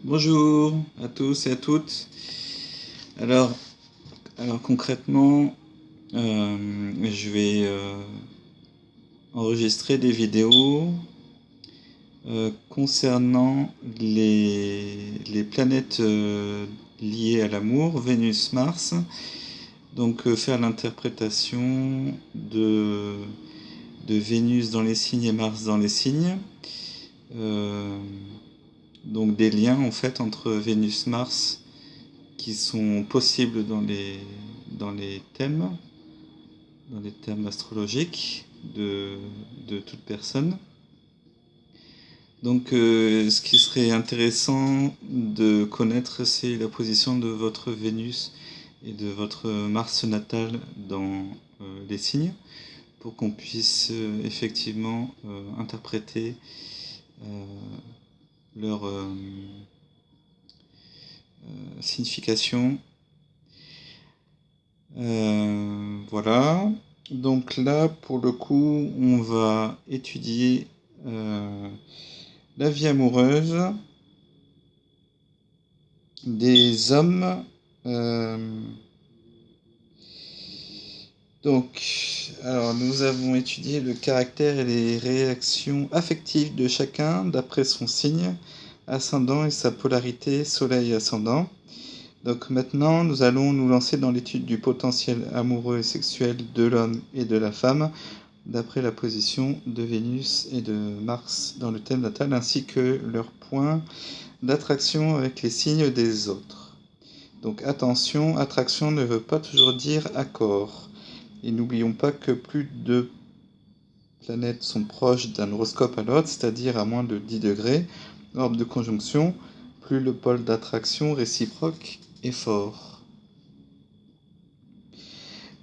Bonjour à tous et à toutes. Alors, alors concrètement, je vais enregistrer des vidéos concernant les planètes liées à l'amour, Vénus, Mars. Donc faire l'interprétation de Vénus dans les signes et Mars dans les signes. Donc des liens en fait entre Vénus-Mars qui sont possibles dans les thèmes astrologiques de toute personne. Donc ce qui serait intéressant de connaître, c'est la position de votre Vénus et de votre Mars natal dans les signes, pour qu'on puisse effectivement interpréter leur signification. Voilà. Donc là, pour le coup, on va étudier la vie amoureuse des hommes. Alors nous avons étudié le caractère et les réactions affectives de chacun d'après son signe ascendant et sa polarité soleil ascendant. Donc maintenant, nous allons nous lancer dans l'étude du potentiel amoureux et sexuel de l'homme et de la femme, d'après la position de Vénus et de Mars dans le thème natal, ainsi que leur point d'attraction avec les signes des autres. Donc attention, attraction ne veut pas toujours dire accord. Et n'oublions pas que plus de planètes sont proches d'un horoscope à l'autre, c'est-à-dire à moins de 10 degrés, orbe de conjonction, plus le pôle d'attraction réciproque est fort.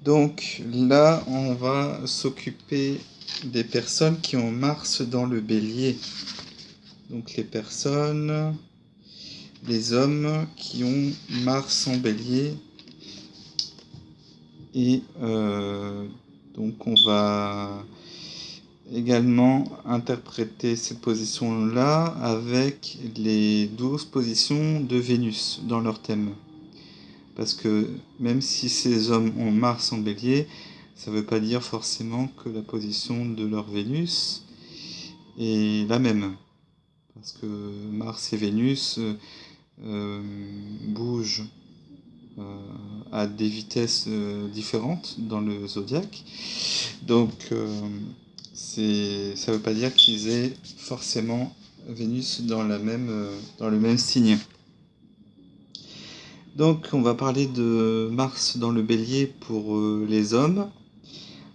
Donc là, on va s'occuper des personnes qui ont Mars dans le Bélier. Donc les hommes qui ont Mars en Bélier. Et donc on va également interpréter cette position-là avec les 12 positions de Vénus dans leur thème. Parce que même si ces hommes ont Mars en Bélier, ça ne veut pas dire forcément que la position de leur Vénus est la même. Parce que Mars et Vénus bougent à des vitesses différentes dans le zodiaque. Donc ça ne veut pas dire qu'ils aient forcément Vénus dans le même signe. Donc on va parler de Mars dans le Bélier pour les hommes.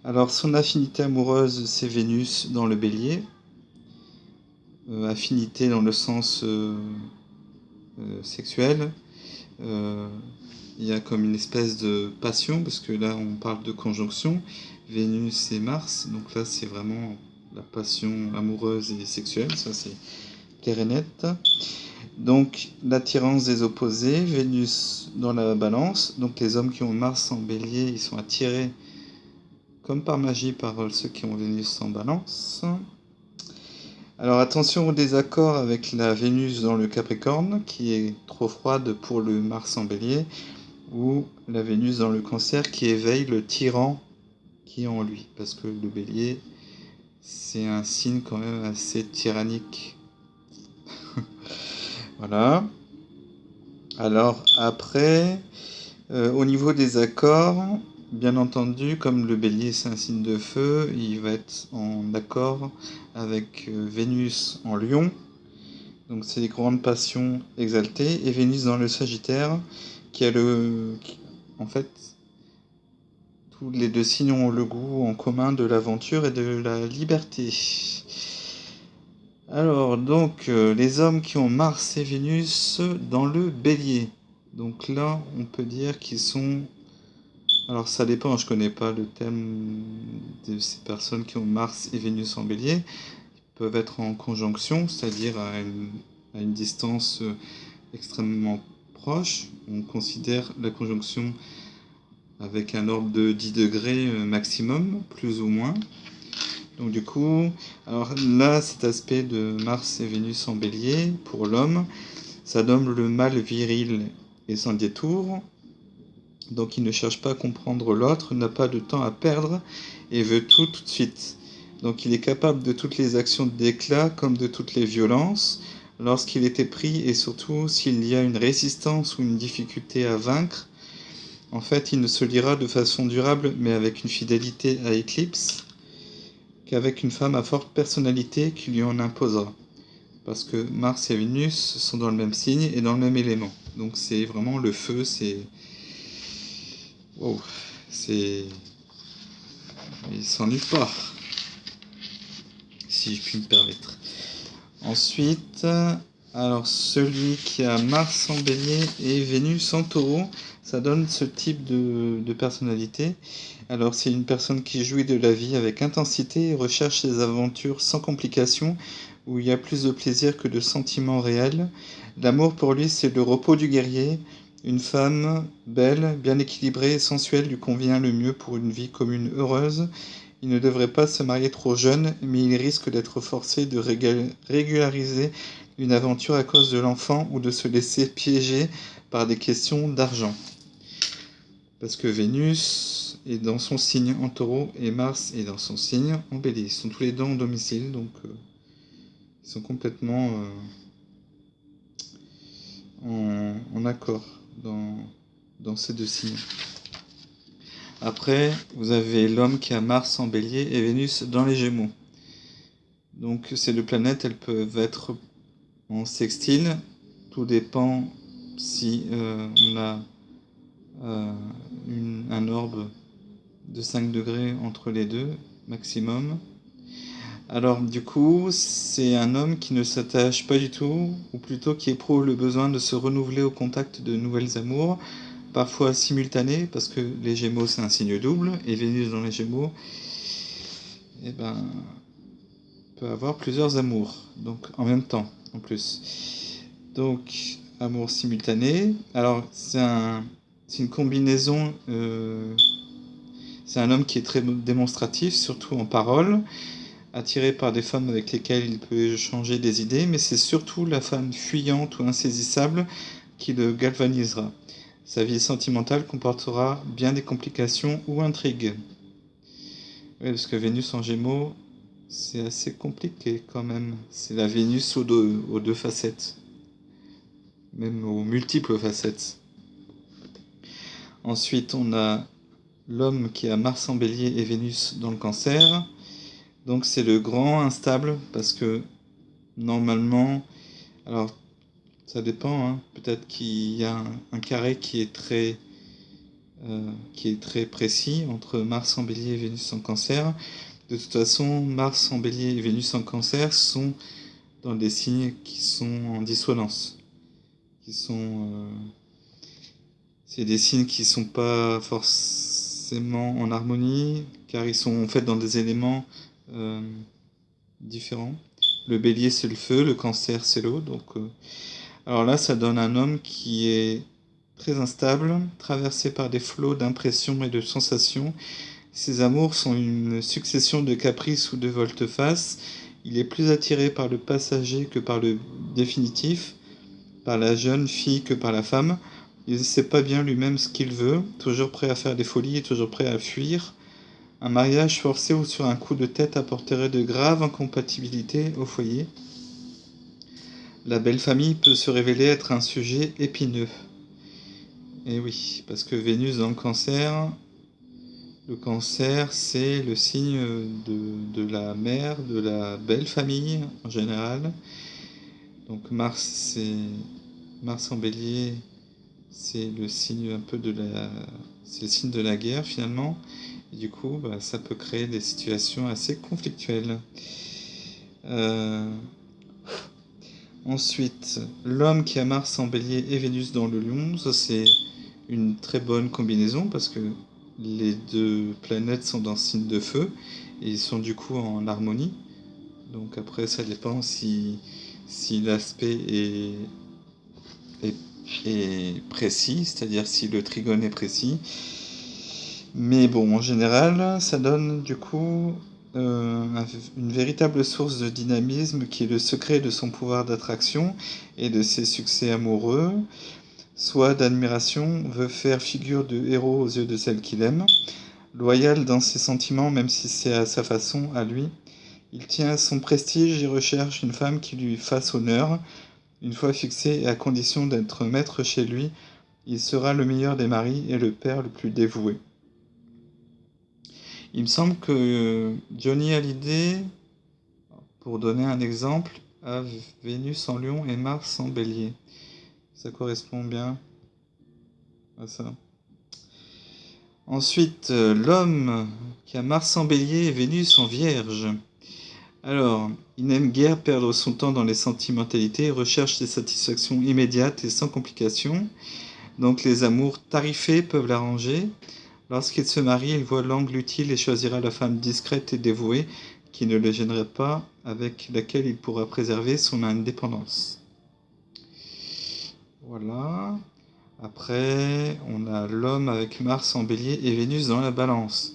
Alors son affinité amoureuse, c'est Vénus dans le Bélier. Affinité dans le sens sexuel. Il y a comme une espèce de passion, parce que là on parle de conjonction, Vénus et Mars, donc là c'est vraiment la passion amoureuse et sexuelle, ça c'est clair et net. Donc l'attirance des opposés, Vénus dans la balance, donc les hommes qui ont Mars en Bélier, ils sont attirés comme par magie par ceux qui ont Vénus en balance. Alors attention au désaccord avec la Vénus dans le Capricorne, qui est trop froide pour le Mars en Bélier, ou la Vénus dans le Cancer qui éveille le tyran qui est en lui, parce que le Bélier, c'est un signe quand même assez tyrannique. Voilà. Alors après, au niveau des accords, bien entendu, comme le Bélier c'est un signe de feu, il va être en accord avec Vénus en Lion. Donc c'est les grandes passions exaltées, et Vénus dans le Sagittaire, qui a en fait, tous les deux signes ont le goût en commun de l'aventure et de la liberté. Alors, donc, les hommes qui ont Mars et Vénus dans le Bélier. Donc là, on peut dire qu'ils sont... Alors ça dépend, je connais pas le thème de ces personnes qui ont Mars et Vénus en Bélier. Ils peuvent être en conjonction, c'est-à-dire à une distance extrêmement proche. On considère la conjonction avec un ordre de 10 degrés maximum, plus ou moins. Donc du coup, alors là, cet aspect de Mars et Vénus en Bélier pour l'homme, Ça donne le mâle viril et sans détour. Donc il ne cherche pas à comprendre l'autre, n'a pas de temps à perdre et veut tout de suite. Donc il est capable de toutes les actions d'éclat comme de toutes les violences. Lorsqu'il est épris et surtout s'il y a une résistance ou une difficulté à vaincre, en fait il ne se liera de façon durable mais avec une fidélité à Éclipse qu'avec une femme à forte personnalité qui lui en imposera. Parce que Mars et Vénus sont dans le même signe et dans le même élément. Donc c'est vraiment le feu, c'est... Wow, c'est... Il s'ennuie pas, si je puis me permettre. Ensuite, alors celui qui a Mars en Bélier et Vénus en Taureau, ça donne ce type de personnalité. Alors c'est une personne qui jouit de la vie avec intensité et recherche ses aventures sans complications, où il y a plus de plaisir que de sentiments réels. L'amour pour lui, c'est le repos du guerrier. Une femme belle, bien équilibrée et sensuelle lui convient le mieux pour une vie commune heureuse. Il ne devrait pas se marier trop jeune, mais il risque d'être forcé de régulariser une aventure à cause de l'enfant ou de se laisser piéger par des questions d'argent. Parce que Vénus est dans son signe en Taureau et Mars est dans son signe en Bélier. Ils sont tous les deux en domicile, donc ils sont complètement en accord dans ces deux signes. Après, vous avez l'homme qui a Mars en Bélier et Vénus dans les Gémeaux. Donc ces deux planètes, elles peuvent être en sextile. Tout dépend si on a un orbe de 5 degrés entre les deux, maximum. Alors du coup, c'est un homme qui ne s'attache pas du tout, ou plutôt qui éprouve le besoin de se renouveler au contact de nouvelles amours, parfois simultanées, parce que les Gémeaux c'est un signe double, et Vénus dans les Gémeaux, eh ben, peut avoir plusieurs amours, donc en même temps, en plus. Donc, amour simultané. Alors, c'est une combinaison. C'est un homme qui est très démonstratif, surtout en parole, attiré par des femmes avec lesquelles il peut échanger des idées, mais c'est surtout la femme fuyante ou insaisissable qui le galvanisera. Sa vie sentimentale comportera bien des complications ou intrigues. Oui, parce que Vénus en Gémeaux, c'est assez compliqué quand même. C'est la Vénus aux deux facettes, même aux multiples facettes. Ensuite, on a l'homme qui a Mars en Bélier et Vénus dans le Cancer. Donc c'est le grand instable, parce que normalement, alors ça dépend, hein, peut-être qu'il y a un carré qui est très précis entre Mars en Bélier et Vénus en Cancer. De toute façon, Mars en Bélier et Vénus en Cancer sont dans des signes qui sont en dissonance. C'est des signes qui ne sont pas forcément en harmonie, car ils sont en fait dans des éléments différents. Le Bélier, c'est le feu, le Cancer, c'est l'eau. Donc, alors là, ça donne un homme qui est très instable, traversé par des flots d'impressions et de sensations. Ses amours sont une succession de caprices ou de volte-face. Il est plus attiré par le passager que par le définitif, par la jeune fille que par la femme. Il ne sait pas bien lui-même ce qu'il veut, toujours prêt à faire des folies et toujours prêt à fuir. Un mariage forcé ou sur un coup de tête apporterait de graves incompatibilités au foyer. La belle famille peut se révéler être un sujet épineux. Et oui, parce que Vénus dans le Cancer, c'est le signe de la mère, de la belle famille en général. Donc Mars en Bélier, c'est le signe un peu c'est le signe de la guerre finalement. Et du coup, ça peut créer des situations assez conflictuelles. Ensuite, l'homme qui a Mars en Bélier et Vénus dans le Lion, ça c'est une très bonne combinaison parce que les deux planètes sont dans le signe de feu et ils sont du coup en harmonie. Donc après, ça dépend si l'aspect est précis, c'est-à-dire si le trigone est précis. Mais bon, en général, ça donne du coup une véritable source de dynamisme qui est le secret de son pouvoir d'attraction et de ses succès amoureux, soit d'admiration, veut faire figure de héros aux yeux de celle qu'il aime, loyal dans ses sentiments même si c'est à sa façon, à lui. Il tient à son prestige et recherche une femme qui lui fasse honneur. Une fois fixé et à condition d'être maître chez lui, il sera le meilleur des maris et le père le plus dévoué. Il me semble que Johnny Hallyday, pour donner un exemple, a Vénus en Lion et Mars en Bélier. Ça correspond bien à ça. Ensuite, l'homme qui a Mars en Bélier et Vénus en Vierge. Alors, il n'aime guère perdre son temps dans les sentimentalités et recherche des satisfactions immédiates et sans complications. Donc les amours tarifés peuvent l'arranger. Lorsqu'il se marie, il voit l'angle utile et choisira la femme discrète et dévouée qui ne le gênerait pas, avec laquelle il pourra préserver son indépendance. Voilà. Après, on a l'homme avec Mars en Bélier et Vénus dans la Balance.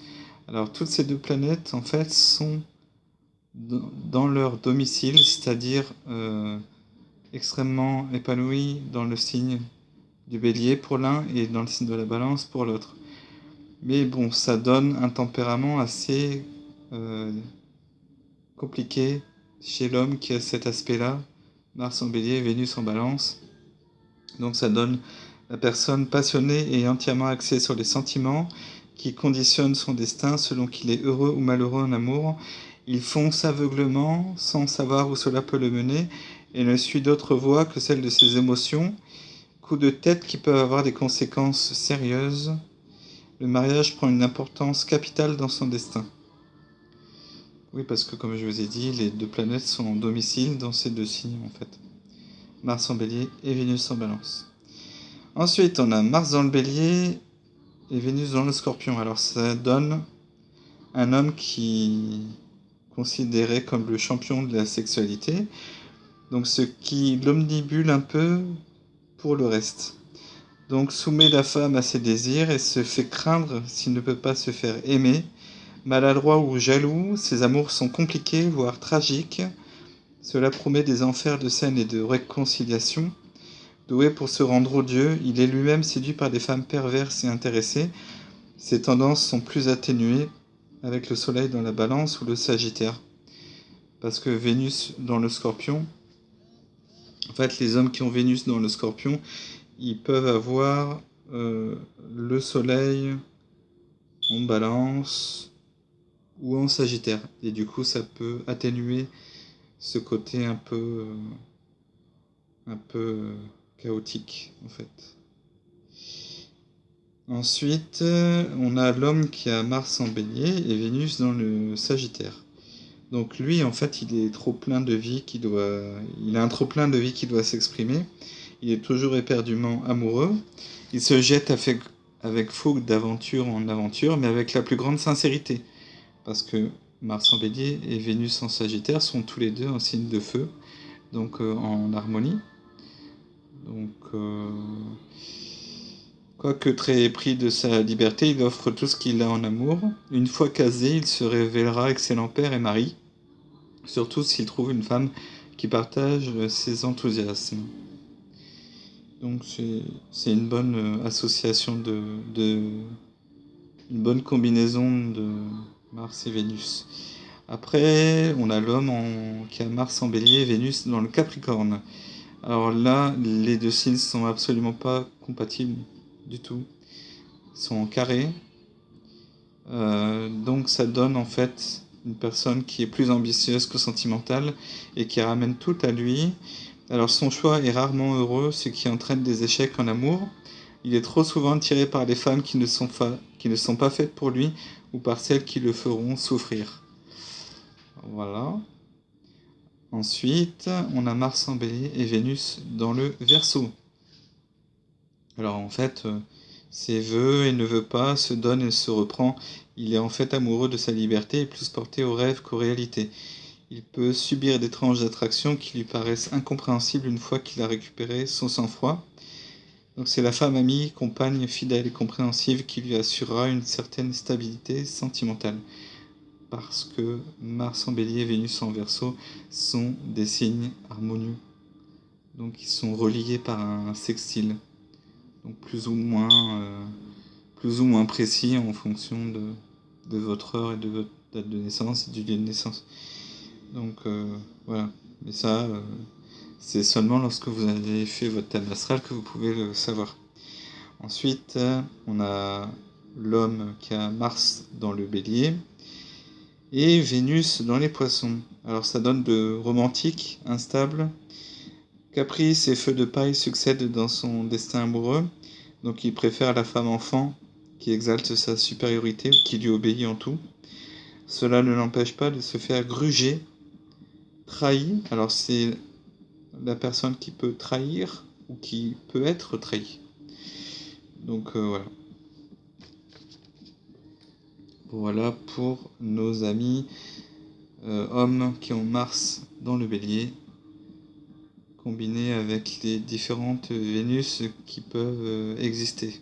Alors toutes ces deux planètes, en fait, sont dans leur domicile, c'est-à-dire extrêmement épanouies dans le signe du Bélier pour l'un et dans le signe de la Balance pour l'autre. Mais bon, ça donne un tempérament assez compliqué chez l'homme qui a cet aspect-là, Mars en Bélier, Vénus en Balance. Donc ça donne la personne passionnée et entièrement axée sur les sentiments, qui conditionne son destin selon qu'il est heureux ou malheureux en amour. Il fonce aveuglement, sans savoir où cela peut le mener, et ne suit d'autre voie que celle de ses émotions, coups de tête qui peuvent avoir des conséquences sérieuses. Le mariage prend une importance capitale dans son destin. Oui, parce que comme je vous ai dit, les deux planètes sont en domicile dans ces deux signes en fait. Mars en Bélier et Vénus en Balance. Ensuite, on a Mars dans le Bélier et Vénus dans le Scorpion. Alors ça donne un homme qui est considéré comme le champion de la sexualité, donc ce qui l'omnibule un peu pour le reste. Donc soumet la femme à ses désirs et se fait craindre s'il ne peut pas se faire aimer. Maladroit ou jaloux, ses amours sont compliqués, voire tragiques. Cela promet des enfers de scène et de réconciliation. Doué pour se rendre odieux, il est lui-même séduit par des femmes perverses et intéressées. Ses tendances sont plus atténuées avec le soleil dans la Balance ou le Sagittaire. Parce que Vénus dans le Scorpion, en fait les hommes qui ont Vénus dans le Scorpion, ils peuvent avoir le soleil en Balance ou en Sagittaire. Et du coup, ça peut atténuer ce côté un peu chaotique, en fait. Ensuite, on a l'homme qui a Mars en Bélier et Vénus dans le Sagittaire. Donc lui, en fait, il est trop plein de vie il a un trop plein de vie qui doit s'exprimer. Il est toujours éperdument amoureux. Il se jette avec fougue d'aventure en aventure, mais avec la plus grande sincérité. Parce que Mars en Bélier et Vénus en Sagittaire sont tous les deux en signe de feu, donc en harmonie. Donc, quoique très épris de sa liberté, il offre tout ce qu'il a en amour. Une fois casé, il se révélera excellent père et mari, surtout s'il trouve une femme qui partage ses enthousiasmes. Donc c'est une bonne association une bonne combinaison de Mars et Vénus. Après, on a l'homme qui a Mars en Bélier et Vénus dans le Capricorne. Alors là, les deux signes sont absolument pas compatibles du tout. Ils sont en carré. Donc ça donne en fait une personne qui est plus ambitieuse que sentimentale et qui ramène tout à lui. Alors son choix est rarement heureux, ce qui entraîne des échecs en amour. Il est trop souvent attiré par des femmes qui ne sont pas faites pour lui ou par celles qui le feront souffrir. Voilà. Ensuite, on a Mars en Bélier et Vénus dans le Verseau. Alors en fait, c'est veut et ne veut pas, se donne et se reprend. Il est en fait amoureux de sa liberté et plus porté aux rêves qu'aux réalités. Il peut subir d'étranges attractions qui lui paraissent incompréhensibles une fois qu'il a récupéré son sang-froid. Donc c'est la femme amie, compagne fidèle et compréhensive qui lui assurera une certaine stabilité sentimentale. parce que Mars en Bélier et Vénus en Verseau sont des signes harmonieux. Donc ils sont reliés par un sextile, donc plus ou moins précis en fonction de votre heure et de votre date de naissance et du lieu de naissance. Donc voilà, mais ça, c'est seulement lorsque vous avez fait votre thème astral que vous pouvez le savoir. Ensuite, on a l'homme qui a Mars dans le Bélier et Vénus dans les Poissons. Alors ça donne de romantique, instable, caprice et feu de paille succèdent dans son destin amoureux. Donc il préfère la femme enfant qui exalte sa supériorité ou qui lui obéit en tout. Cela ne l'empêche pas de se faire gruger, trahi. Alors c'est la personne qui peut trahir ou qui peut être trahi. Donc voilà. Voilà pour nos amis hommes qui ont Mars dans le Bélier, combiné avec les différentes Vénus qui peuvent exister.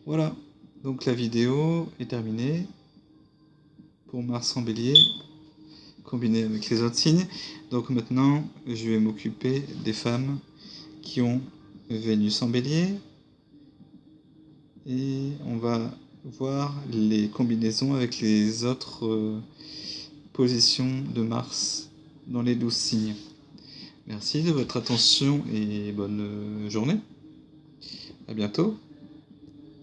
Voilà, donc la vidéo est terminée pour Mars en Bélier, combiné avec les autres signes. Donc maintenant, je vais m'occuper des femmes qui ont Vénus en Bélier. Et on va voir les combinaisons avec les autres positions de Mars dans les 12 signes. Merci de votre attention et bonne journée. À bientôt.